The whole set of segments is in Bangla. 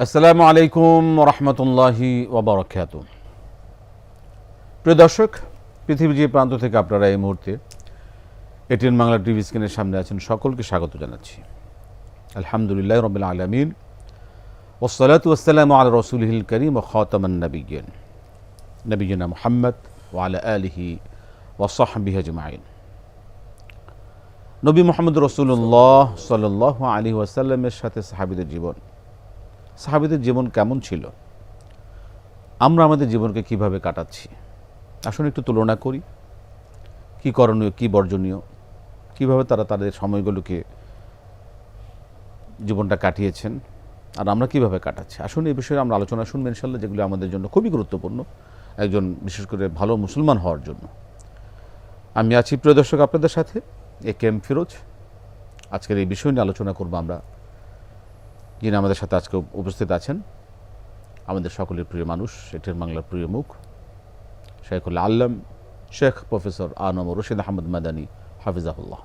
আসসালামু আলাইকুম রহমতুল্লাহি ওয়াবারাকাতুহু। প্রিয় দর্শক, পৃথিবীর যে প্রান্ত থেকে আপনারা এই মুহূর্তে এটিএন বাংলা টিভি স্ক্রিনের সামনে আছেন, সকলকে স্বাগত জানাচ্ছি। আলহামদুলিল্লাহ রাব্বিল আলামিন, ওয়াসসালাতু ওয়াসসালামু আলা রাসূলিহিল কারীম ওয়া খাতামান নাবিয়্যিন নবিয়িনা মুহাম্মদ ওয়া আলা আলিহি ওয়া সাহবিহি আজমাইন। নবী মুহাম্মদ রাসূলুল্লাহ সাল্লাল্লাহু আলাইহি ওয়াসাল্লামের সাথে সাহাবীদের জীবন কেমন ছিল, আমরা আমাদের জীবনকে কিভাবে কাটাচ্ছি, আসুন একটু তুলনা করি। কি করণীয়, কি বর্জনীয়, কিভাবে তারা তাদের সময়গুলোকে জীবনটা কাটিয়েছেন আর আমরা কিভাবে কাটাচ্ছি, আসুন এই বিষয়ে আমরা আলোচনা শুনবো ইনশাআল্লাহ, যেগুলো আমাদের জন্য খুবই গুরুত্বপূর্ণ, একজন বিশেষ করে ভালো মুসলমান হওয়ার জন্য। আমি আছি প্রিয় দর্শক আপনাদের সাথে, একেএম ফিরোজ। আজকের এই বিষয় নিয়ে আলোচনা করবো আমরা। যিনি আমাদের সাথে আজকে উপস্থিত আছেন, আমাদের সকলের প্রিয় মানুষ, এটিএন বাংলার প্রিয় মুখ, শেখুল আল্লাম শেখ প্রফেসর আনম রশিদ আহমদ মাদানী হাফিজাহুল্লাহ।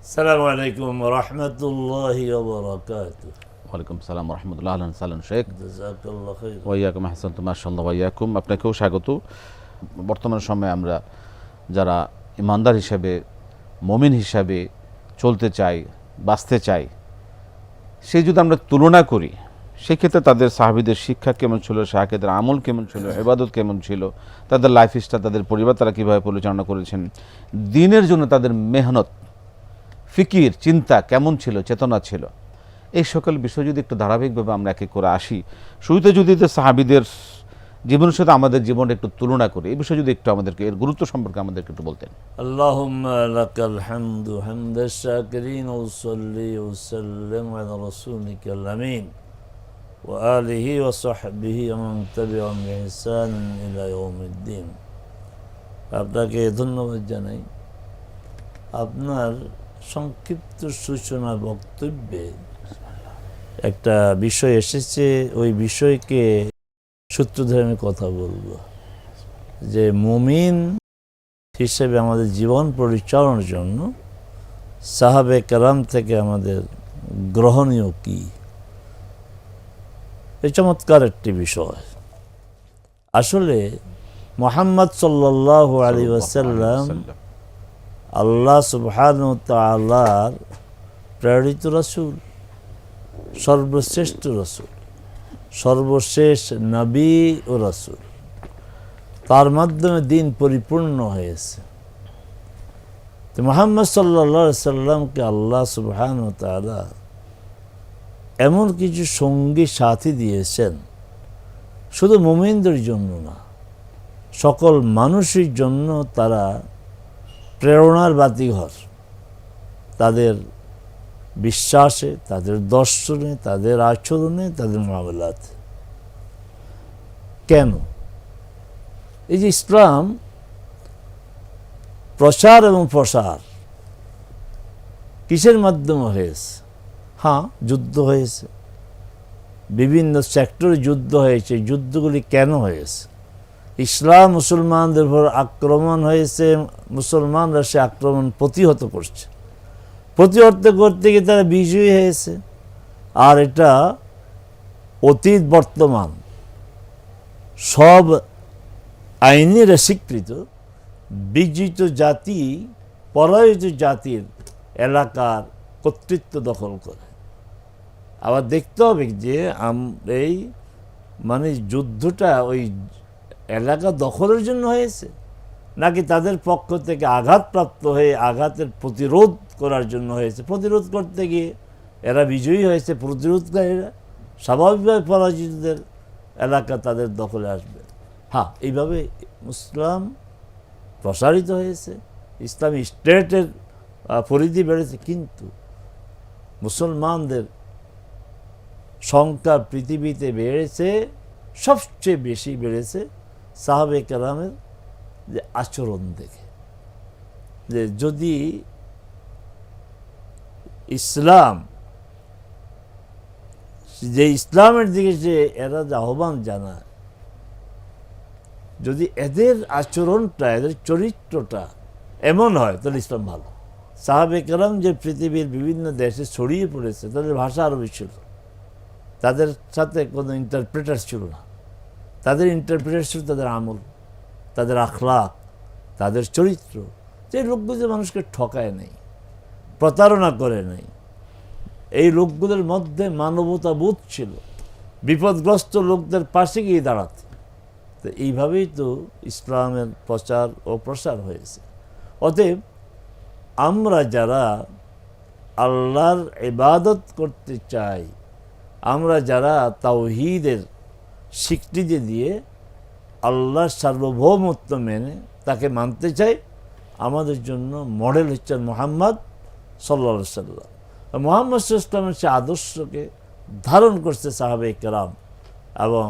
আসসালামু আলাইকুম রহমতুল্লাহি ওয়া বারাকাতুহু। ওয়ালাইকুম সালাম রহমতুল্লাহ। আহলান সালাম শেখ। জাযাকাল্লাহু খাইর। ওয়াইয়াকুম আহসানতুম মাশাআল্লাহ ওয়াইয়াকুম। আপনাকেও স্বাগত। বর্তমান সময়ে আমরা যারা ইমানদার হিসাবে, মুমিন হিসাবে চলতে চাই, বাঁচতে চাই, সেই যদি আমরা তুলনা করি, সেক্ষেত্রে তাদের সাহাবীদের শিক্ষা কেমন ছিল, সাহাবাদের আমল কেমন ছিল, ইবাদত কেমন ছিল, তাদের লাইফ স্টাইল, তাদের পরিবার তারা কীভাবে পরিচালনা করেছেন, দ্বীনের জন্য তাদের মেহনত, ফিকির, চিন্তা কেমন ছিল, চেতনা ছিল, এই সকল বিষয় যদি একটু ধারাবাহিকভাবে আমরা এক এক করে আসি, শুরুতে যদি সাহাবীদের জীবনের সাথে আমাদের জীবনটা একটু তুলনা করি, এই বিষয়ে যদি একটু আমাদেরকে, এর গুরুত্ব সম্পর্কে আমাদেরকে একটু বলতেন। আল্লাহুম্মা লাকাল হামদু হামদাশ শাকিরিন ওয়া সাল্লি ওয়া সাল্লিম আলা রাসূলিকাল আমিন ওয়া আলিহি ওয়া সাহবিহি ওয়া মান তাবি'আহুম বিইহসান ইলা ইয়াউমিদ্দিন। আপনাকে ধন্যবাদ জানাই। আপনার সংক্ষিপ্ত সূচনা বক্তব্যে একটা বিষয় এসেছে, ওই বিষয়কে সূত্র ধরে আমি কথা বলবো যে মুমিন হিসেবে আমাদের জীবন পরিচালনার জন্য সাহাবে কেরাম থেকে আমাদের গ্রহণীয় কি, এই চমৎকার একটি বিষয়। আসলে মুহাম্মদ সাল্লাল্লাহু আলাইহি ওয়াসাল্লাম আল্লাহ সুবহানাহু ওয়া তাআলার প্রেরিত রাসূল, সর্বশ্রেষ্ঠ রাসূল, সর্বশেষ নবী ও রাসূল। তার মাধ্যমে দিন পরিপূর্ণ হয়েছে। তো মুহাম্মদ সাল্লাল্লাহু আলাইহি সাল্লামকে আল্লাহ সুবহানাহু ওয়া তাআলা এমন কিছু সঙ্গী সাথী দিয়েছেন, শুধু মুমিনদের জন্য না, সকল মানুষের জন্য তারা প্রেরণার বাতিঘর। তাদের বিশ্বাসে, তাদের দর্শনে, তাদের আচরণে, তাদের মামলাতে। কেন? এই যে ইসলাম প্রচার এবং প্রসার কিসের মাধ্যমে হয়েছে? হ্যাঁ, যুদ্ধ হয়েছে, বিভিন্ন সেক্টরে যুদ্ধ হয়েছে। যুদ্ধগুলি কেন হয়েছে? ইসলাম মুসলমানদের উপর আক্রমণ হয়েছে, মুসলমানরা সে আক্রমণ প্রতিহত করছে, প্রতিহত করতে গিয়ে তারা বিজয়ী হয়েছে। আর এটা অতীত বর্তমান সব আইনের স্বীকৃত। বিজিত জাতি পরাজিত জাতির এলাকার কর্তৃত্ব দখল করে। আবার দেখতে হবে যে এই যুদ্ধটা ওই এলাকা দখলের জন্য হয়েছে, নাকি তাদের পক্ষ থেকে আঘাতপ্রাপ্ত হয়ে আঘাতের প্রতিরোধ করার জন্য হয়েছে। প্রতিরোধ করতে গিয়ে এরা বিজয়ী হয়েছে, প্রতিরোধকারীরা স্বাভাবিকভাবে পরাজিতদের এলাকা তাদের দখলে আসবে। হ্যাঁ, এইভাবে ইসলাম প্রসারিত হয়েছে, ইসলামী স্টেটের পরিধি বেড়েছে, কিন্তু মুসলমানদের সংখ্যা পৃথিবীতে বেড়েছে, সবচেয়ে বেশি বেড়েছে সাহাবে কেরামের যে আচরণ দেখে। যে যদি ইসলাম, যে ইসলামের দিকে যে এরা যে আহ্বান জানায়, যদি এদের আচরণটা, এদের চরিত্রটা এমন হয়, তাহলে ইসলাম ভালো। সাহাবে কেরাম যে পৃথিবীর বিভিন্ন দেশে ছড়িয়ে পড়েছে, তাদের ভাষা আরবি ছিল, তাদের সাথে কোনো ইন্টারপ্রেটার ছিল না। তাদের ইন্টারপ্রেটার ছিল তাদের আমল, তাদের আখলাক, তাদের চরিত্র। যে লোকগুলো যে মানুষকে ঠকায় নেই, প্রতারণা করে নেই, এই লোকগুলোর মধ্যে মানবতা বোধ ছিল, বিপদগ্রস্ত লোকদের পাশে গিয়ে দাঁড়াতে। তো এইভাবেই তো ইসলামের প্রচার ও প্রসার হয়েছে। অতএব আমরা যারা আল্লাহর ইবাদত করতে চাই, আমরা যারা তাওহীদের স্বীকৃতি দিয়ে আল্লাহর সার্বভৌমত্ব মেনে তাকে মানতে চাই, আমাদের জন্য মডেল হচ্ছেন মুহাম্মদ সাল্লাল্লাহু আলাইহি সাল্লাম। মুহাম্মদ সাল্লাল্লাহু আলাইহি সাল্লামের সে আদর্শকে ধারণ করছে সাহাবে কেরাম, এবং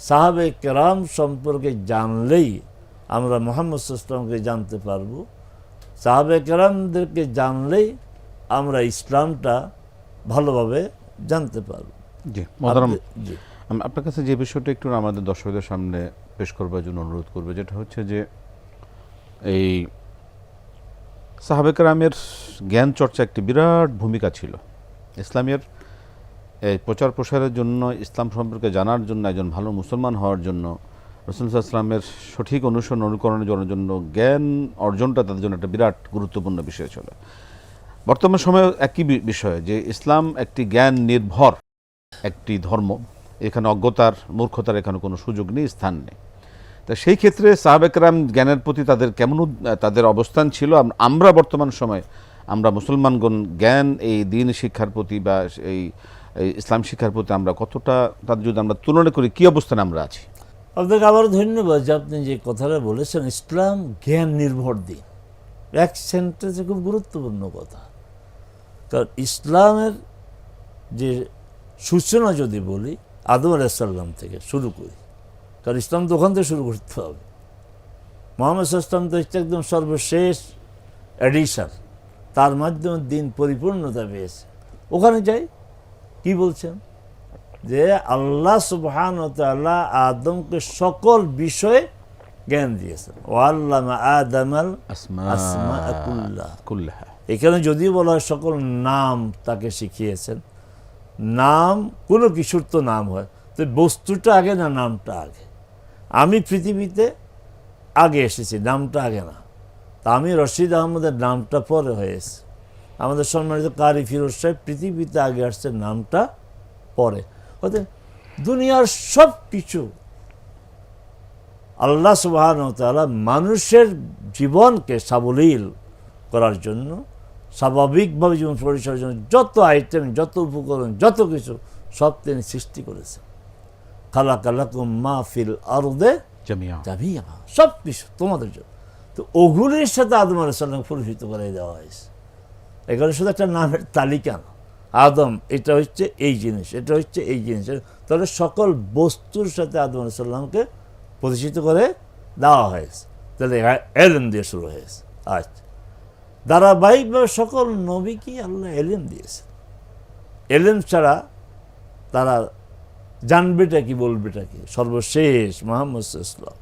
সাহাবে কেরাম সম্পর্কে জানলেই আমরা মুহাম্মদ সাল্লাল্লাহু আলাইহি সাল্লামকে জানতে পারবো। সাহাবে কেরামদেরকে জানলেই আমরা ইসলামটা ভালোভাবে জানতে পারবো। জি মোহতারাম, জি, আমি আপনার কাছে যে বিষয়টা একটু আমাদের দর্শকদের সামনে পেশ করবার জন্য অনুরোধ করবো, যেটা হচ্ছে যে এই সাহাবে কেরামের জ্ঞান চর্চা একটি বিরাট ভূমিকা ছিল ইসলামের এই প্রচার প্রসারের জন্য, ইসলাম সম্পর্কে জানার জন্য, একজন ভালো মুসলমান হওয়ার জন্য, রাসূল সাল্লাল্লাহু আলাইহি ওয়াসাল্লামের সঠিক অনুসরণ অনুকরণের জন্য জ্ঞান অর্জনটা তাদের জন্য একটা বিরাট গুরুত্বপূর্ণ বিষয় ছিল। বর্তমান সময়ে একই বিষয় যে ইসলাম একটি জ্ঞান নির্ভর একটি ধর্ম, এখানে অজ্ঞতার মূর্খতার এখানে কোনো সুযোগ নেই, স্থান নেই। তা সেই ক্ষেত্রে সাহাবে কেরাম জ্ঞানের প্রতি তাদের কেমন তাদের অবস্থান ছিল, আমরা বর্তমান সময়ে আমরা মুসলমানগণ জ্ঞান এই দিন শিক্ষার প্রতি বা এই ইসলাম শিক্ষার প্রতি আমরা কতটা, তাদের যদি আমরা তুলনা করি কী অবস্থানে আমরা আছি? আপনাকে আবারও ধন্যবাদ যে আপনি যে কথাটা বলেছেন, ইসলাম জ্ঞান নির্ভর দিন, এক সেন্টেন্সে খুব গুরুত্বপূর্ণ কথা। কারণ ইসলামের যে সূচনা যদি বলি আদম আলাইহিস সালাম থেকে শুরু করি, কারণ ইসলাম তো ওখান থেকে শুরু করতে হবে। মুহাম্মদ সাল্লাল্লাহু আলাইহি ওয়াসাল্লাম তো হচ্ছে একদম সর্বশেষ এডিশন, তার মাধ্যমে দিন পরিপূর্ণতা পেয়েছে। ওখানে যাই, কি বলছেন যে আল্লাহ সুবহানাহু ওয়া তাআলা আদমকে সকল বিষয়ে জ্ঞান দিয়েছেন। ওয়াল্লামা আদামাল আসমাআ কুল্লাহা। এখানে যদিও বলা হয় সকল নাম তাকে শিখিয়েছেন, নাম কোনো কিছুর তো নাম হয়, তো বস্তুটা আগে না নামটা আগে? আমি পৃথিবীতে আগে এসেছি, নামটা আগে না। তা আমি রশিদ আহমদের নামটা পরে হয়েছে। আমাদের সম্মানিত কারি ফিরোজ সাহেব পৃথিবীতে আগে আসছে, নামটা পরে। অর্থাৎ দুনিয়ার সব কিছু আল্লাহ সুবহানাহু ওয়া তাআলা মানুষের জীবনকে সাবলীল করার জন্য, স্বাভাবিকভাবে জীবন পরিচালনার জন্য যত আইটেম, যত উপকরণ, যত কিছু সব তিনি সৃষ্টি করেছেন। খালাকা লাকুম মা ফিল আরদে জামিয়া, সব কিছু তোমাদের জন্য। তো ওগুলির সাথে আদম আলাইহিস সালাম পরিচিত করে দেওয়া হয়েছে। এখানে শুধু একটা নামের তালিকা না, আদম এটা হচ্ছে এই জিনিস, এটা হচ্ছে এই জিনিস, তাহলে সকল বস্তুর সাথে আদম আলাইহিস সালামকে পরিচিত করে দেওয়া হয়েছে। তাহলে এলেম দিয়ে শুরু হয়েছে। আচ্ছা, ধারাবাহিকভাবে সকল নবীকে আল্লাহ এলেম দিয়েছে। এলেম ছাড়া তারা জানবেটা কি, বলবেটা কি? সর্বশেষ মুহাম্মদ সাল্লাল্লাহু আলাইহি ওয়াসাল্লাম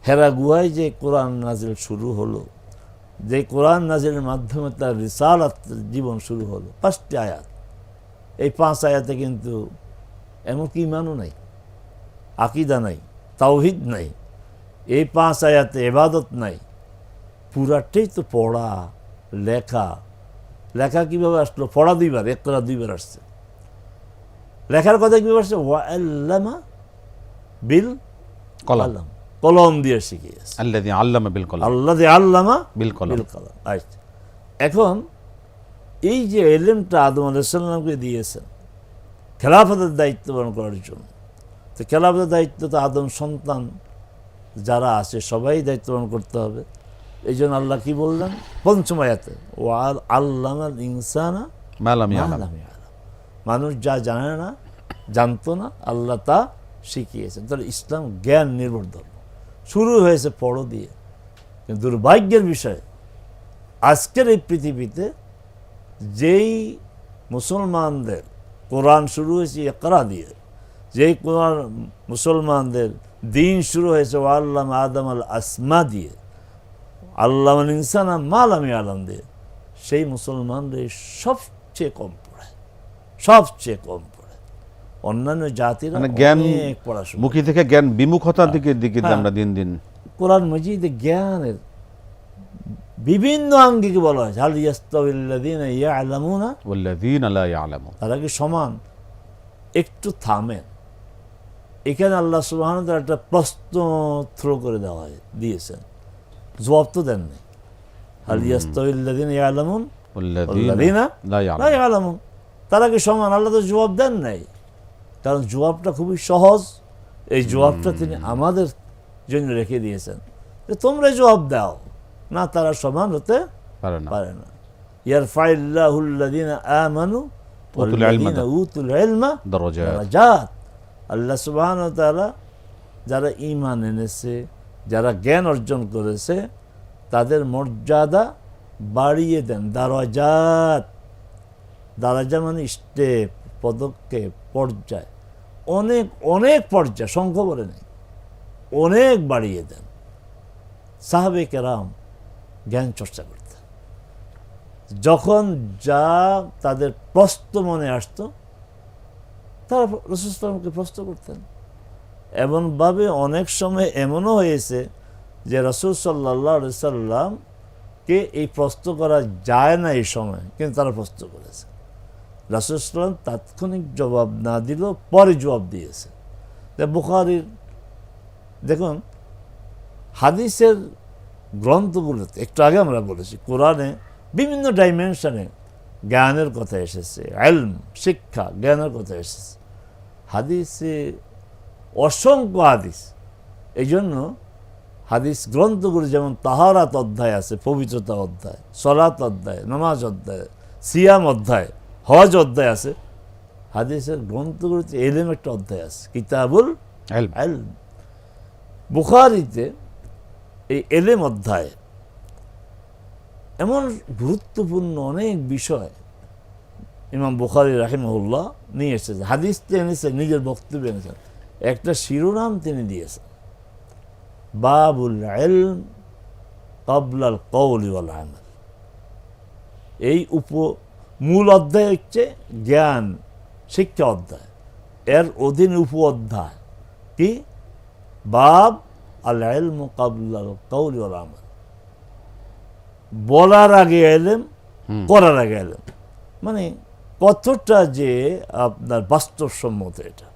হেরা গুহায় যে কোরআন নাজিল শুরু হলো, যে কোরআন নাজিলের মাধ্যমে তার রিসালাত জীবন শুরু হলো, 5টি আয়াত। এই 5 আয়াতে কিন্তু এমনকি ঈমানও নাই, আকীদা নাই, তাওহীদ নাই। এই 5 আয়াতে ইবাদত নাই। পুরাটাই তো পড়া লেখা। লেখা কীভাবে আসলো? পড়া 2বার, ইকরা 2বার আসছে। লেখার কথা কীভাবে আসছে? ওয়াল্লামা বিল কলম, কলম দিয়ে শিখিয়েছে। আল্লাযী আল্লামা বিল কলম, আল্লাযী আল্লামা বিল কলম। আচ্ছা, এখন এই যে এলেমটা আদম আলাইহিস সালামকে দিয়েছেন খেলাফতের দায়িত্ব পালন করার জন্য, তো খেলাফতের দায়িত্ব তো আদম সন্তান যারা আছে সবাই দায়িত্ব পালন করতে হবে। এই জন্য আল্লাহ কি বললেন 5ম আয়াতে? ওয়াল আল্লামাল ইনসানা মা লাম ইয়ালাম, মানুষ যা জানে না, জানতো না, আল্লাহ তা শিখিয়েছেন। তাহলে ইসলাম জ্ঞান নির্ভর ধর্ম। শুরু হয়েছে পড়ো দিয়ে। কিন্তু দুর্ভাগ্যের বিষয়, আজকের এই পৃথিবীতে যেই মুসলমানদের কোরআন শুরু হয়েছে ইকরা দিয়ে, যেই কোরআন মুসলমানদের দিন শুরু হয়েছে ওয়াল্লামা আদামাল আসমা দিয়ে, আল্লামাল ইনসানা মা লাম ইয়ালাম দিয়ে, সেই মুসলমানদের সবচেয়ে কম পড়ে, সবচেয়ে কম পড়ে। অন্যান্য জাতিরা মানে জ্ঞান অনেক পড়াশোনা। মুখী থেকে জ্ঞান বিমুখতার দিকে হ্যাঁ। আমরা দিন দিন কোরআন মজিদে জ্ঞানের বিভিন্ন আঙ্গিকে বলা হয়েছে, হাল ইয়াস্তাউিল্লাযীনা ইয়ালামুনা, ওয়াল্লাযীনা লা ইয়ালামুন। তারা কি সমান? একটু থামেন, এখানে আল্লাহ সুবহানাহু ওয়া তাআলা একটা প্রশ্ন থ্রো করে দিয়েছেন, জবাব তো দেননি। হাল ইয়াস্তাউিল্লাযীনা ইয়ালামুন ওয়াল্লাযীনা লা লা ইয়ালামুন। ইয়ালামুন, তারা কি সমান? আল্লাহ তো জবাব দেন নাই, কারণ জবাবটা খুবই সহজ। এই জবাবটা তিনি আমাদের জন্য রেখে দিয়েছেন যে তোমরা জবাব দাও না, তারা সমান হতে পারে না। ইয়ারফাইল্লাহুল্লাযীনা আমানু ওয়াল্লাযীনা উতুল ইলমা দারাজাত। আল্লাহ সুবহানাহু ওয়া তাআলা যারা ঈমান এনেছে, যারা জ্ঞান অর্জন করেছে, তাদের মর্যাদা বাড়িয়ে দেন। দারাজাত, দারাজা মানে স্টেপ, পদক্ষেপ, পর্যায়, অনেক অনেক পর্যায়, সংখ্যা বলে নেই, অনেক বাড়িয়ে দেন। সাহাবে কেরাম জ্ঞান চর্চা করতেন, যখন যা তাদের প্রশ্ন মনে আসতো তারা রাসূল সাল্লাল্লাহু আলাইহি ওয়াসাল্লামকে প্রশ্ন করতেন। এমনভাবে অনেক সময় এমনও হয়েছে যে রাসূল সাল্লাল্লাহু আলাইহি ওয়াসাল্লামকে এই প্রশ্ন করা যায় না এই সময়, কিন্তু তারা প্রশ্ন করেছে। রাসূল সাল্লাল্লাহু আলাইহি ওয়াসাল্লাম তাৎক্ষণিক জবাব না দিলেও পরে জবাব দিয়েছে। বুখারীর দেখুন, হাদিসের গ্রন্থগুলোতে একটু আগে আমরা বলেছি, কোরআনে বিভিন্ন ডাইমেনশনে জ্ঞানের কথা এসেছে, ইলম, শিক্ষা, জ্ঞানের কথা এসেছে। হাদিসে অসংখ্য হাদিস। এই জন্য হাদিস গ্রন্থগুলো যেমন তাহারাত অধ্যায় আছে, পবিত্রতা অধ্যায়, সলাত অধ্যায়, নামাজ অধ্যায়, সিয়াম অধ্যায়, হজ অধ্যায় আছে, হাদিসের গ্রন্থগুলোতে ইলম একটা অধ্যায় আছে, কিতাবুল ইলম। বুখারীতে এই ইলম অধ্যায় এমন গুরুত্বপূর্ণ অনেক বিষয় ইমাম বুখারী রাহিমাহুল্লাহ নিয়ে এসেছেন। হাদিসটা এনেছেন, নিজের বক্তব্য এনেছেন, একটা শিরোনাম তিনি দিয়েছেন, বাবুল ইলম ক্বাবলাল কওলি ওয়াল আমাল। এই মূল অধ্যায় হচ্ছে জ্ঞান শিক্ষা অধ্যায়, এর অধীন উপ অধ্যায় কি? বাব আল ইলম ক্বাবলাল কওলি ওয়াল আমাল। বলার আগে ইলম, করার আগে ইলম, মানে কতটা যে আপনার বাস্তবসম্মত, এটা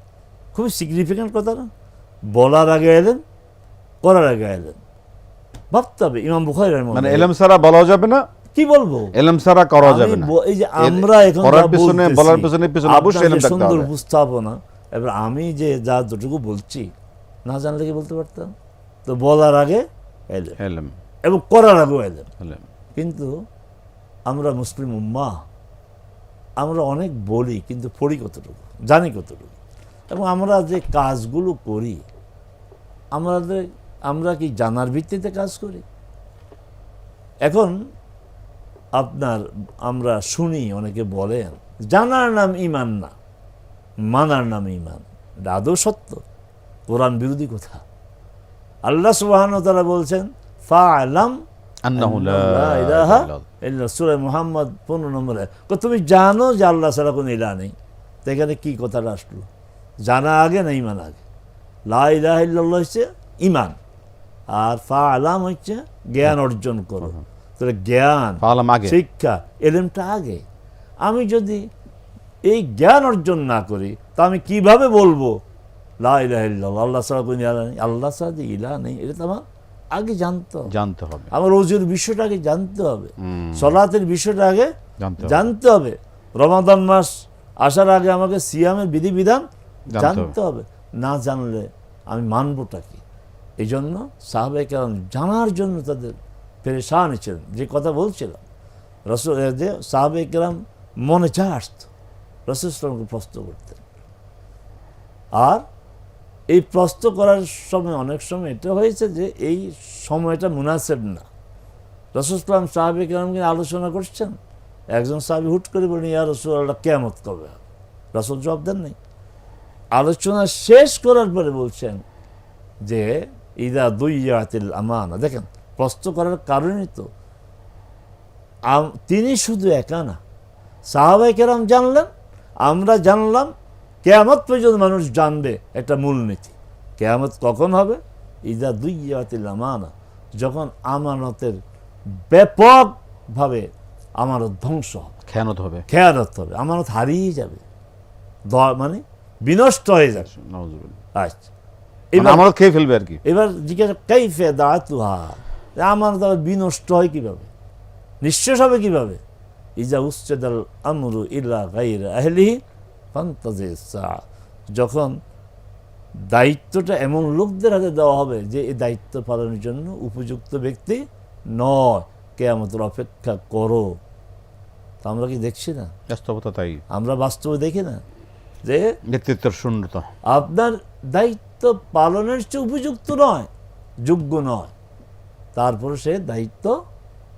খুবই সিগনিফিক্যান্ট কথা না? বলার আগে ইলম, করার আগে ইলম, ভাবতে হবে। ইমাম বুখারী মানে ইলম ছাড়া বলা যাবে না, কি বলবো, ইলম ছাড়া করা যাবে না। এই যে আমরা এখন করার পিছনে, বলার পিছনে অবশ্যই ইলম থাকতে সুন্দর হবে। উপস্থাপনা, এবার আমি যে যা যতটুকু বলছি না জানলে কি বলতে পারতাম? তো বলার আগে ইলম এবং করার আগেও ইলম। কিন্তু আমরা মুসলিম উম্মাহ, আমরা অনেক বলি কিন্তু পড়ি কতটুকু, জানি কতটুকু, এবং আমরা যে কাজগুলো করি আমরা কি জানার ভিত্তিতে কাজ করি? এখন আমরা শুনি অনেকে বলেন জানার নাম ঈমান না, মানার নাম ঈমান। এটা আদৌ সত্য? কোরআন বিরোধী কথা। আল্লাহ সুবহানাহু ওয়া তাআলা বলছেন ফা'লাম আন্নাহু লা ইলাহা ইলাহা ইল্লাল্লাহ, সূরা মুহাম্মদ 15 নম্বরে। তুমি জানো যে আল্লাহ ছাড়া কোনো ইলাহ নেই। তো এখানে কি কথাটা আসলো? জানা আগে না ঈমান আগে? লা ইলাহা ইল্লাল্লাহ হচ্ছে ঈমান, আর ফা'লাম হচ্ছে জ্ঞান অর্জন করো। তাহলে জ্ঞান, শিক্ষা, ইলমটা আগে। আমি যদি এই জ্ঞান অর্জন না করি তা আমি কিভাবে বলবো লা ইলাহা ইল্লাল্লাহ, আল্লাহ ছাড়া কোনো ইলাহ নেই? আল্লাহ ছাড়া যে ইলাহ নেই এটা তো আমার আগে জানতে হবে। আমার ওযুর বিষয়টা আগে জানতে হবে, সালাতের বিষয়টা আগে জানতে হবে, রমাদান মাস আসার আগে আমাকে সিয়ামের বিধিবিধান জানতে হবে। না জানলে আমি মানবটা কি? এই জন্য সাহাবায়ে কেরাম জানার জন্য তাদের পেরেশান ছিলেন। যে কথা বলছিলাম, রাসূল যে সাহাবায়ে কেরাম মনে যা আসতো রাসূল সাল্লাল্লাহু আলাইহি ওয়াসাল্লামকে প্রশ্ন করতেন। আর এই প্রশ্ন করার সময় অনেক সময় এটা হয়েছে যে এই সময়টা মুনাসেব না। রাসূল সাল্লাল্লাহু আলাইহি ওয়াসাল্লাম সাহাবায়ে কেরামকে আলোচনা করছেন, একজন সাহাবী হুট করে বলেন ইয়া রাসূলুল্লাহ কিয়ামত কবে? রাসূল জবাব দেন নাই। আলোচনা শেষ করার পরে বলছেন যে ইদা দুইয়াতিল আমানা। দেখেন, প্রশ্ন করার কারণই তো তিনি শুধু একা না, সাহাবায়ে কেরাম জানলেন, আমরা জানলাম, কিয়ামত পর্যন্ত মানুষ জানবে একটা মূলনীতি। কিয়ামত কখন হবে? ইজা দুইয়াতিল আমানা, যখন আমানতের ব্যাপকভাবে আমানত ধ্বংস হবে, খেয়ানত হবে। খেয়ানত হবে, আমানত হারিয়ে যাবে, মানে বিনষ্ট হয়ে যাবে। নাউজুবিল্লাহ। আচ্ছা, মানে আমানত খেয়ে ফেলবে আর কি। এবার জিজ্ঞাসা কাইফে দাতুহা, আমানত আবার বিনষ্ট হয় কিভাবে, নিঃশেষ হবে কিভাবে? ইজা উচ্ছেদাল আমরু ইল্লা গাইরা আহলিহি ফান্তাজিস সাআ, যখন দায়িত্বটা এমন লোকদের হাতে দেওয়া হবে যে এই দায়িত্ব পালনের জন্য উপযুক্ত ব্যক্তি নয়, কিয়ামতের অপেক্ষা করো। তা আমরা কি দেখছি না? বাস্তবতা তাই, আমরা বাস্তবে দেখি না যে নেতৃত্বের শূন্যতা। আপনার দায়িত্ব পালনের চেয়ে উপযুক্ত নয়, যোগ্য নয়, তারপরে সে দায়িত্ব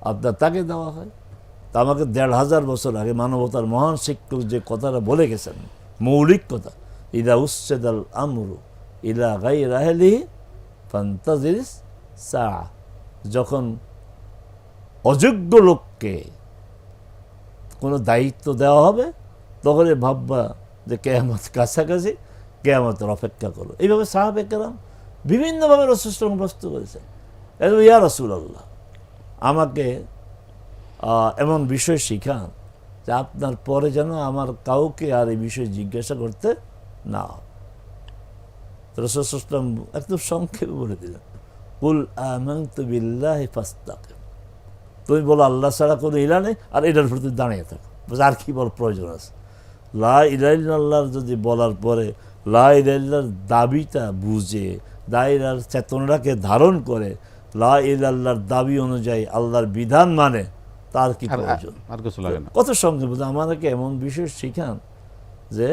আপনার তাকে দেওয়া হয়। তা আমাকে ১৫০০ বছর আগে মানবতার মহান শিক্ষক যে কথাটা বলে গেছেন, মৌলিক কথা, ইদা উচ্ছেদাল আমরু ইলা গাইরা আহলিহি ফান্তাজিরিস সাআ, যখন অযোগ্য লোককে কোনো দায়িত্ব দেওয়া হবে তখনই ভাববা যে কিয়ামত কাছাকাছি, কিয়ামতের অপেক্ষা করো। এইভাবে সাহাবে কেরাম বিভিন্নভাবে রাসূল সাল্লাল্লাহু আলাইহি ওয়াসাল্লাম প্রস্তুত করেছেন। ইয়া রাসূলুল্লাহ, আমাকে এমন বিষয় শিখান যে আপনার পরে যেন আমার কাউকে আর এই বিষয়ে জিজ্ঞাসা করতে না হয়। রাসূল সাল্লাল্লাহু আলাইহি ওয়াসাল্লাম একদম সংক্ষেপে বলে দিলেন, কুল আমানতু বিল্লাহি ফাস্তাকিম, তুমি বলো আল্লাহ ছাড়া কোনো ইলাহ নেই, আর এটার প্রতি দাঁড়িয়ে থাকো। আর কি বল প্রয়োজন আছে? লা ইলাহা ইল্লাল্লাহর যদি বলার পরে লা ইলাহা ইল্লাল্লাহর দাবিটা বুঝে, দায়রার চেতনাকে ধারণ করে লা ইলাহা ইল্লাল্লাহর দাবি অনুযায়ী আল্লাহর বিধান মানে, তার কি প্রয়োজন? আর কিছু লাগে না। কত সঙ্গে বলতে আমাদেরকে এমন বিষয় শিখান যে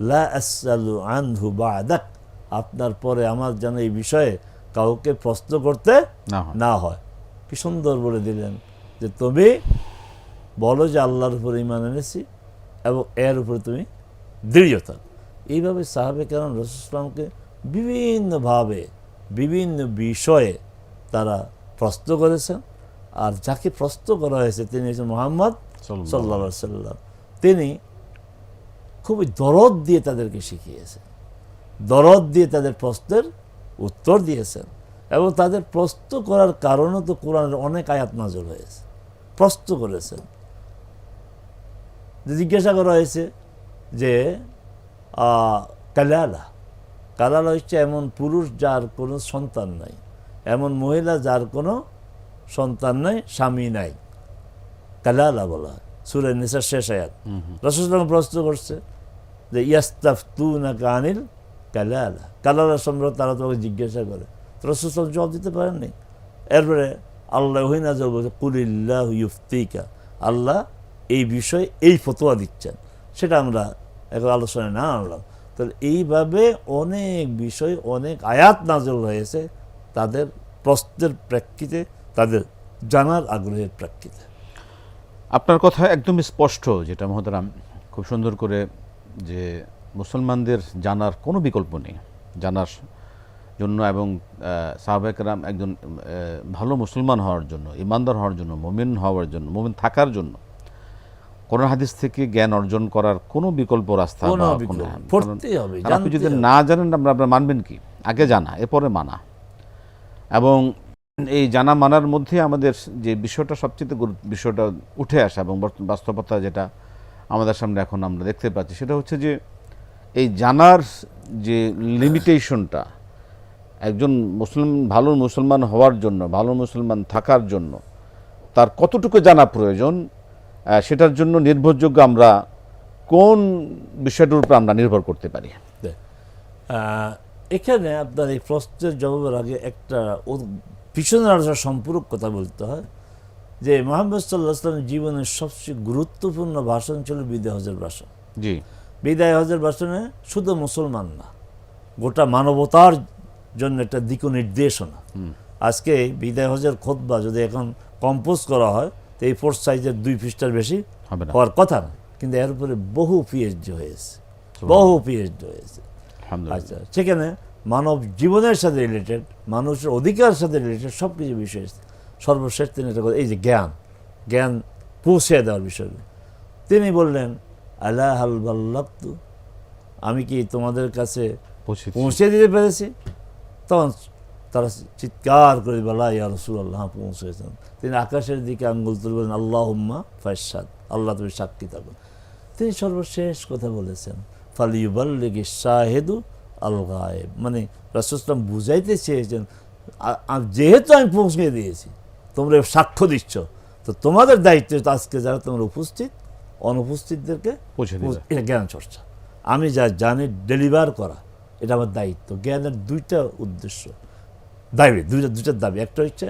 লা আসআলু আনহু বা'দাক, আপনার পরে আমার যেন এই বিষয়ে কাউকে প্রশ্ন করতে না হয়। কি সুন্দর বলে দিলেন যে তুমি বলো যে আল্লাহর উপর ঈমান এনেছি এবং এর উপরে তুমি দৃঢ় থাকো। এইভাবে সাহাবে কেরাম রাসূল সাল্লাল্লাহু আলাইহি ওয়াসাল্লামকে বিভিন্নভাবে বিভিন্ন বিষয়ে তারা প্রশ্ন করেছেন। আর যাকে প্রশ্ন করা হয়েছে তিনি হচ্ছেন মুহাম্মদ সাল্লাল্লাহু আলাইহি ওয়াসাল্লাম। তিনি খুবই দরদ দিয়ে তাদেরকে শিখিয়েছেন, দরদ দিয়ে তাদের প্রশ্নের উত্তর দিয়েছেন। এবং তাদের প্রশ্ন করার কারণে তো কোরআনের অনেক আয়াত নাযিল হয়েছে। প্রশ্ন করেছেন, জিজ্ঞাসা করা হয়েছে যে কালালা, কালালা হচ্ছে এমন পুরুষ যার কোনো সন্তান নাই, এমন মহিলা যার কোনো সন্তান নাই, স্বামী নাই, কালালা বলা হয় সূরা নিসার শেষ আয়াত। রাসূল সাল্লাল্লাহু আলাইহি ওয়াসাল্লাম প্রশ্ন করছে যে ইয়াস্তাফতুনাকা আনিল কালালা, কালালা সম্পর্কে তারা তোমাকে জিজ্ঞাসা করে। রাসূল সাল্লাল্লাহু আলাইহি ওয়াসাল্লাম জবাব দিতে পারেননি। এরপরে আল্লাহ ওহী নাযিল বলছে কুলিল্লাহু ইউফতিকা, আল্লাহ এই বিষয়ে এই ফতোয়া দিচ্ছেন। সেটা আমরা এখন আলোচনায় না আনলাম। তাহলে এইভাবে অনেক বিষয়, অনেক আয়াত নাযিল হয়েছে তাদের প্রশ্নের প্রেক্ষিতে, তাদের জানার আগ্রহের প্রেক্ষিতে। আপনার কথা একদম স্পষ্ট, যেটা মহতারাম খুব সুন্দর করে, যে মুসলমানদের জানার কোনো বিকল্প নেই, জানার জন্য এবং সাহাবায়ে কেরাম একজন ভালো মুসলমান হওয়ার জন্য, ইমানদার হওয়ার জন্য, মুমিন হওয়ার জন্য, মুমিন থাকার জন্য কোরআন হাদিস থেকে জ্ঞান অর্জন করার কোনো বিকল্প রাস্তা পড়তেই হবে। আপনি যদি না জানেন আপনারা মানবেন কি? আগে জানা, এরপরে মানা। এবং এই জানা মানার মধ্যে আমাদের যে বিষয়টা সবচেয়ে বিষয়টা উঠে আসা এবং বাস্তবতা যেটা আমাদের সামনে এখন আমরা দেখতে পাচ্ছি, সেটা হচ্ছে যে এই জানার যে লিমিটেশনটা, একজন ভালো মুসলমান হওয়ার জন্য, ভালো মুসলমান থাকার জন্য তার কতটুকু জানা প্রয়োজন, সেটার জন্য নির্ভরযোগ্য আমরা কোন বিষয়টার উপর আমরা নির্ভর করতে পারি? এখানে আপনার এই প্রশ্নের জবাবের আগে একটা পিছনের আলোচনা সম্পূরক কথা বলতে হয় যে মুহাম্মদ সাল্লাল্লাহু আলাইহি ওয়াসাল্লামের জীবনের সবচেয়ে গুরুত্বপূর্ণ ভাষণ ছিল বিদায় হজের ভাষণ। জি, বিদায় হজের ভাষণে শুধু মুসলমান না, গোটা মানবতার জন্য একটা দিক নির্দেশনা। আজকে বিদায় হজের খুতবা যদি এখন কম্পোজ করা হয় তো এই 4 সাইজের 2 পৃষ্ঠার বেশি হওয়ার কথা না, কিন্তু এর উপরে বহু পিএইচডি হয়েছে, বহু পিএইচডি হয়েছে। আচ্ছা, সেখানে মানব জীবনের সাথে রিলেটেড, মানুষের অধিকারের সাথে রিলেটেড সব কিছু বিষয়। সর্বশেষ তিনি এটা এই যে জ্ঞান পৌঁছে দেওয়ার বিষয় তিনি বললেন আলা হাল বাল্লাগতু, আমি কি তোমাদের কাছে পৌঁছেছি। পৌঁছে দিতে পেরেছি? তখন তারা চিৎকার করে বলা, ইয়া রাসূলুল্লাহ, পৌঁছেছেন। তিনি আকাশের দিকে আঙ্গুল তুলে বলেন, আল্লাহুম্মা ফাশহাদ, আল্লাহ তুমি সাক্ষী থাকো। তিনি সর্বশেষ কথা বলেছেন, ফালিয়ুবাল্লিগিশ শাহিদু আল গায়েব, মানে রাসূল সাল্লাল্লাহু আলাইহি ওয়াসাল্লাম বুঝাইতে চেয়েছেন যেহেতু আমি পৌঁছে দিয়েছি, তোমরা সাক্ষ্য দিচ্ছ, তো তোমাদের দায়িত্ব আজকে যারা তোমরা উপস্থিত, অনুপস্থিতদেরকে পৌঁছে দিবে। এটা জ্ঞান চর্চা। আমি যা জানি ডেলিভার করা, এটা আমার দায়িত্ব। জ্ঞানের দুইটা উদ্দেশ্য, দাবি, দুইটার দাবি। একটা হচ্ছে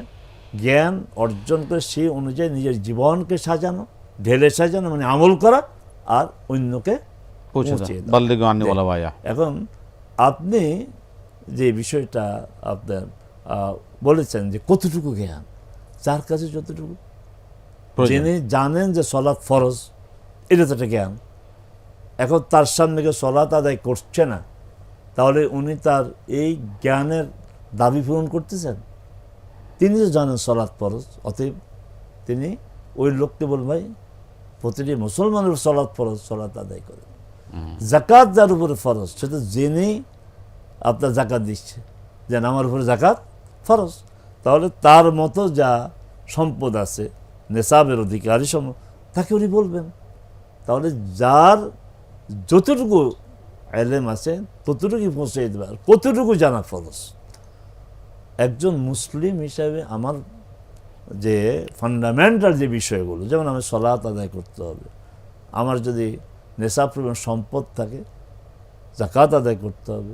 জ্ঞান অর্জন করে সেই অনুযায়ী নিজের জীবনকে সাজানো, ঢেলে সাজানো, মানে আমল করা, আর অন্যকে পৌঁছে পৌঁছে দাও, দাও। বাল্লিগু আন্নি ওয়ালা ভাইয়া। এখন আপনি যে বিষয়টা আপনার বলেছেন যে কতটুকু জ্ঞান, যার কাছে যতটুকু, প্রয়োজন। যিনি জানেন যে সলাৎ ফরজ, এটা তো একটা জ্ঞান। এখন তার সামনে কেউ সলাৎ আদায় করছে না, তাহলে উনি তার এই জ্ঞানের দাবি পূরণ করতেছেন? তিনি তো জানেন সলাৎ ফরজ, অতএব তিনি ওই লোককে বলবেন, ভাই প্রতিটি মুসলমানের সলাৎ ফরজ, সলাৎ আদায় করে। জাকাত যার উপরে ফরজ, সেটা জেনেই আপনার জাকাত দিচ্ছে, যেন আমার উপরে জাকাত ফরজ, তাহলে তার মতো যা সম্পদ আছে, নেশাবের অধিকারী তাকে উনি বলবেন। তাহলে যার যতটুকু এলেম আছে ততটুকুই পৌঁছে দিতে পারে, কতটুকু জানা ফরজ। একজন মুসলিম হিসাবে আমার যে ফান্ডামেন্টাল যে বিষয়গুলো, যেমন আমি সলাত আদায় করতে হবে, আমার যদি নেশাব পরিমাণ সম্পদ থাকে, জাকাত আদায় করতে হবে,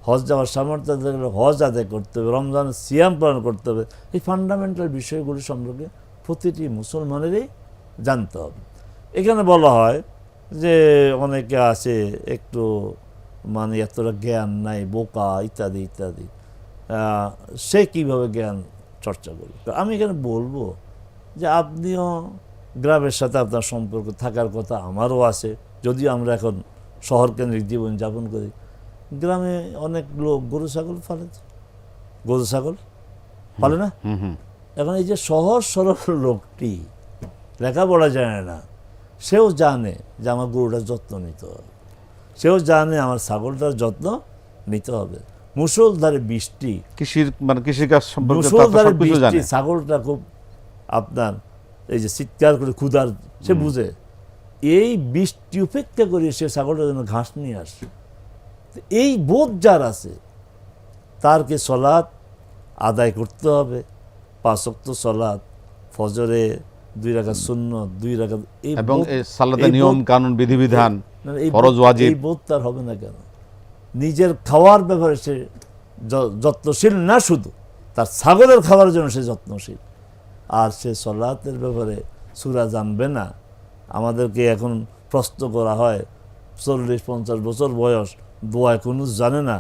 হজ যাওয়ার সামর্থ্য থাকলে হজ আদায় করতে হবে, রমজানের সিয়াম পালন করতে হবে, এই ফান্ডামেন্টাল বিষয়গুলি সম্পর্কে প্রতিটি মুসলমানেরই জানতে হবে। এখানে বলা হয় যে অনেকে আছে একটু মানে এতটা জ্ঞান নাই, বোকা, ইত্যাদি ইত্যাদি, সে কীভাবে জ্ঞান চর্চা করবে। আমি এখানে বলবো যে আপনিও গ্রামের সাথে আপনার সম্পর্ক থাকার কথা, আমারও আছে, যদিও আমরা এখন শহরকেন্দ্রিক জীবনযাপন করি। গ্রামে অনেক লোক গরু ছাগল পালে, গরু ছাগল পালে না। এখন এই যে সহজ সরল লোকটি লেখাপড়া জানে না, সেও জানে যে আমার গরুটার যত্ন নিতে হবে, সেও জানে আমার ছাগলটার যত্ন নিতে হবে। মুষলধারে বৃষ্টি, কৃষির মানে কৃষিকাজ সম্পর্কে মুষলধারে সবকিছু বৃষ্টি, জানে। ছাগলটা খুব আপনার এই যে চিৎকার করে ক্ষুধার, সে বুঝে, এই বৃষ্টি উপেক্ষা করে সে ছাগলটার জন্য ঘাস নিয়ে আসে। এই বোধ যার আছে, তারকে সলাৎ আদায় করতে হবে, 5 ওয়াক্ত সলাৎ, ফজরে 2 রাকাত সুন্নত, 2 রাকাত, এবং এই সালাতের নিয়ম কানুন বিধিবিধান, এই ফরজ ওয়াজিব, এই বোধ তার হবে না কেন? নিজের খাওয়ার ব্যাপারে সে যত্নশীল না, শুধু তার ছাগলের খাওয়ার জন্য সে যত্নশীল, আর সে সলাতের ব্যাপারে সূরা জানবে না। আমাদেরকে এখন প্রশ্ন করা হয়, 40-50 বছর বয়স, দোয়া কুনুত জানে না,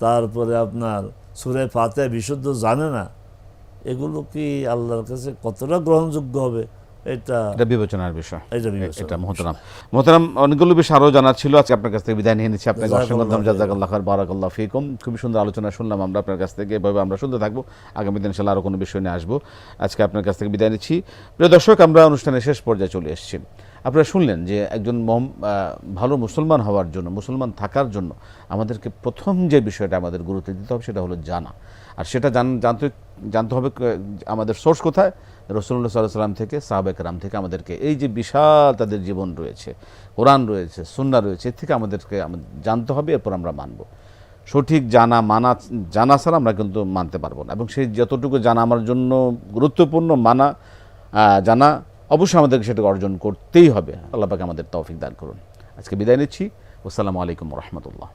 তারপরে আপনার সূরা ফাতিহা বিশুদ্ধ জানে না, এগুলো কি আল্লাহর কাছে কতটা গ্রহণযোগ্য হবে? এটা বিবেচনার বিষয়। এটা মোহতারাম, অনেকগুলো বিষয় আরও জানার ছিল। আজকে আপনার কাছ থেকে বিদায় নিয়ে নিচ্ছি। আপনাকে অসংখ্য জাযাকাল্লাহ খাইর, বারাকাল্লাহ ফিকুম। খুবই সুন্দর আলোচনা শুনলাম আমরা আপনার কাছ থেকে, এভাবে আমরা শুনতে থাকবো। আগামী দিন ইনশাআল্লাহ আরও কোনো বিষয় নিয়ে আসবো। আজকে আপনার কাছ থেকে বিদায় নিচ্ছি। প্রিয় দর্শক, আমরা অনুষ্ঠানের শেষ পর্যায়ে চলে এসেছি। আপনারা শুনলেন যে একজন ভালো মুসলমান হওয়ার জন্য, মুসলমান থাকার জন্য আমাদেরকে প্রথম যে বিষয়টা আমাদের গুরুত্ব দিতে হবে সেটা হলো জানা। আর সেটা জানতে হবে আমাদের সোর্স কোথায়? রাসূলুল্লাহ সাল্লাল্লাহু আলাইহি ওয়াসাল্লাম থেকে, সাহাবায়ে কেরাম থেকে। আমাদেরকে এই যে বিশাল তাদের জীবন রয়েছে, কোরআন রয়েছে, সুন্নাহ রয়েছে, এর থেকে আমাদেরকে জানতে হবে, এরপর আমরা মানব। সঠিক জানা ছাড়া আমরা কিন্তু মানতে পারবো না। এবং সেই যতটুকু জানা আমার জন্য গুরুত্বপূর্ণ, জানা অবশ্যই আমাদেরকে সেটাকে অর্জন করতেই হবে। আল্লাহ পাক আমাদের তৌফিক দান করুন। আজকে বিদায় নিচ্ছি। আসসালামু আলাইকুম ওয়া রাহমাতুল্লাহ।